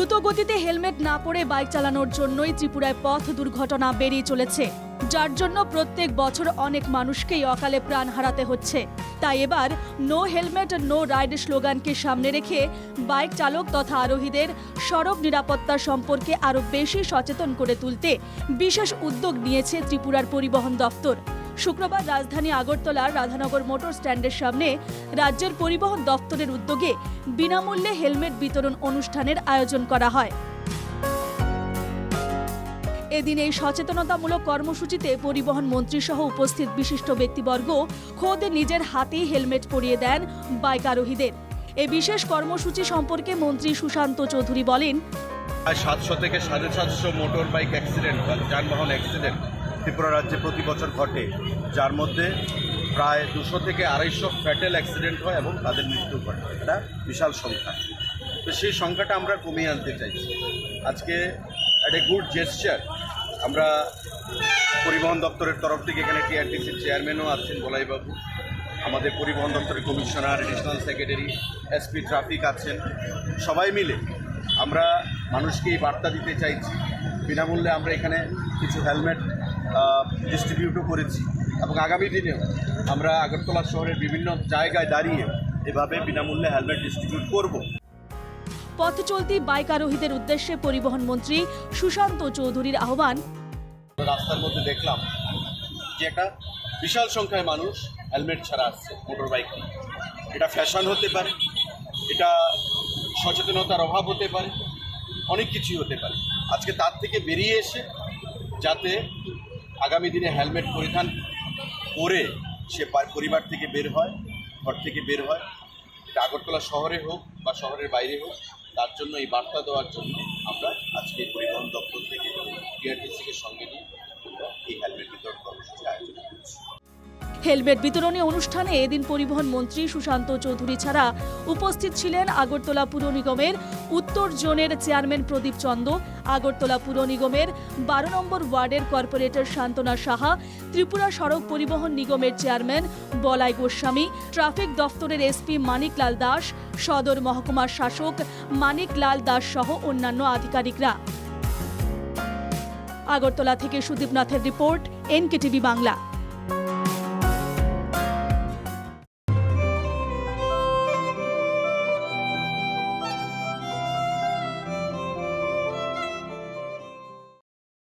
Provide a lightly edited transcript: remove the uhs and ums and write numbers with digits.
দ্রুত গতিতে হেলমেট না পরে বাইক চালানোর জন্যই ত্রিপুরায় পথ দুর্ঘটনা বেড়েই চলেছে, যার জন্য প্রত্যেক বছর অনেক মানুষকেই অকালে প্রাণ হারাতে হচ্ছে। তাই এবার নো হেলমেট নো রাইড স্লোগানকে সামনে রেখে বাইক চালক তথা আরোহীদের সড়ক নিরাপত্তা সম্পর্কে আরও বেশি সচেতন করে তুলতে বিশেষ উদ্যোগ নিয়েছে ত্রিপুরার পরিবহন দফতর। শুক্রবার রাজধানী আগরতলার রাধানগর মোটর স্ট্যান্ডের সামনে রাজ্যের পরিবহন দফতরের উদ্যোগে বিনামূল্যে হেলমেট বিতরণ অনুষ্ঠানের আয়োজন করা হয়। এদিন এই সচেতনতামূলক কর্মসূচিতে পরিবহন মন্ত্রী সহ উপস্থিত বিশিষ্ট ব্যক্তিবর্গ খোদ নিজের হাতেই হেলমেট পরিয়ে দেন বাইক আরোহীদের। এই বিশেষ কর্মসূচি সম্পর্কে মন্ত্রী সুশান্ত চৌধুরী বলেন, 700 থেকে 750 মোটর বাইক অ্যাক্সিডেন্ট বা যানবাহন অ্যাক্সিডেন্ট ত্রিপুরা রাজ্যে প্রতি বছর ঘটে, যার মধ্যে প্রায় 200 থেকে 250 ফ্যাটাল অ্যাক্সিডেন্ট হয় এবং তাদের মৃত্যু ঘটে। এটা বিশাল সংখ্যা। তো সেই সংখ্যাটা আমরা কমিয়ে আনতে চাইছি। আজকে একটা গুড জেস্চার। আমরা পরিবহন দপ্তরের তরফ থেকে এখানে টিআরটিসির চেয়ারম্যানও আছেন বলাইবাবু, আমাদের পরিবহন দপ্তরের commissioner, additional secretary, SP traffic আছেন, সবাই মিলে আমরা মানুষকে এই বার্তা দিতে চাইছি। বিনামূল্যে আমরা এখানে কিছু হেলমেট ডিস্ট্রিবিউটও করেছি এবং আগামী দিনেও আমরা আগরতলা শহরের বিভিন্ন জায়গায় দাঁড়িয়ে এভাবে বিনামূল্যে হেলমেট ডিস্ট্রিবিউট করব। পথ চলতি বাইক আরোহীদের উদ্দেশ্যে পরিবহন মন্ত্রী সুশান্ত চৌধুরীর আহ্বান, রাস্তার মধ্যে দেখলাম যে একটা বিশাল সংখ্যায় মানুষ হেলমেট ছাড়া আসছে মোটর বাইক। এটা ফ্যাশন হতে পারে, এটা সচেতনতার অভাব হতে পারে, অনেক কিছুই হতে পারে। আজকে তার থেকে বেরিয়ে এসে যাতে আগামী দিনে হেলমেট পরিধান করে সে পরিবার থেকে বের হয়, ঘর থেকে বের হয়, এটা আগরতলা শহরে হোক বা শহরের বাইরে হোক, তার জন্য এই বার্তা দেওয়ার জন্য আমরা আজকে পরিবহন দপ্তর থেকে টিআরটিসিকে সঙ্গে নিয়ে এই হেলমেট বিতরণ কর্মসূচি আয়োজন করছি। হেলমেট বিতরণী অনুষ্ঠানে এদিন পরিবহন মন্ত্রী সুশান্ত চৌধুরী ছাড়া উপস্থিত ছিলেন আগরতলা পুর নিগমের উত্তর জোনের চেয়ারম্যান প্রদীপ চন্দ, আগরতলা পুর নিগমের 12 নম্বর ওয়ার্ডের কর্পোরেটর শান্তনা সাহা, ত্রিপুরা সড়ক পরিবহন নিগমের চেয়ারম্যান বলাই গোস্বামী, ট্রাফিক দফতরের এসপি মানিকলাল দাস, সদর মহকুমার শাসক মানিকলাল দাস সহ অন্যান্য আধিকারিকরা। আগরতলা থেকে সুদীপ নাথের রিপোর্ট, এনকেটিভি বাংলা।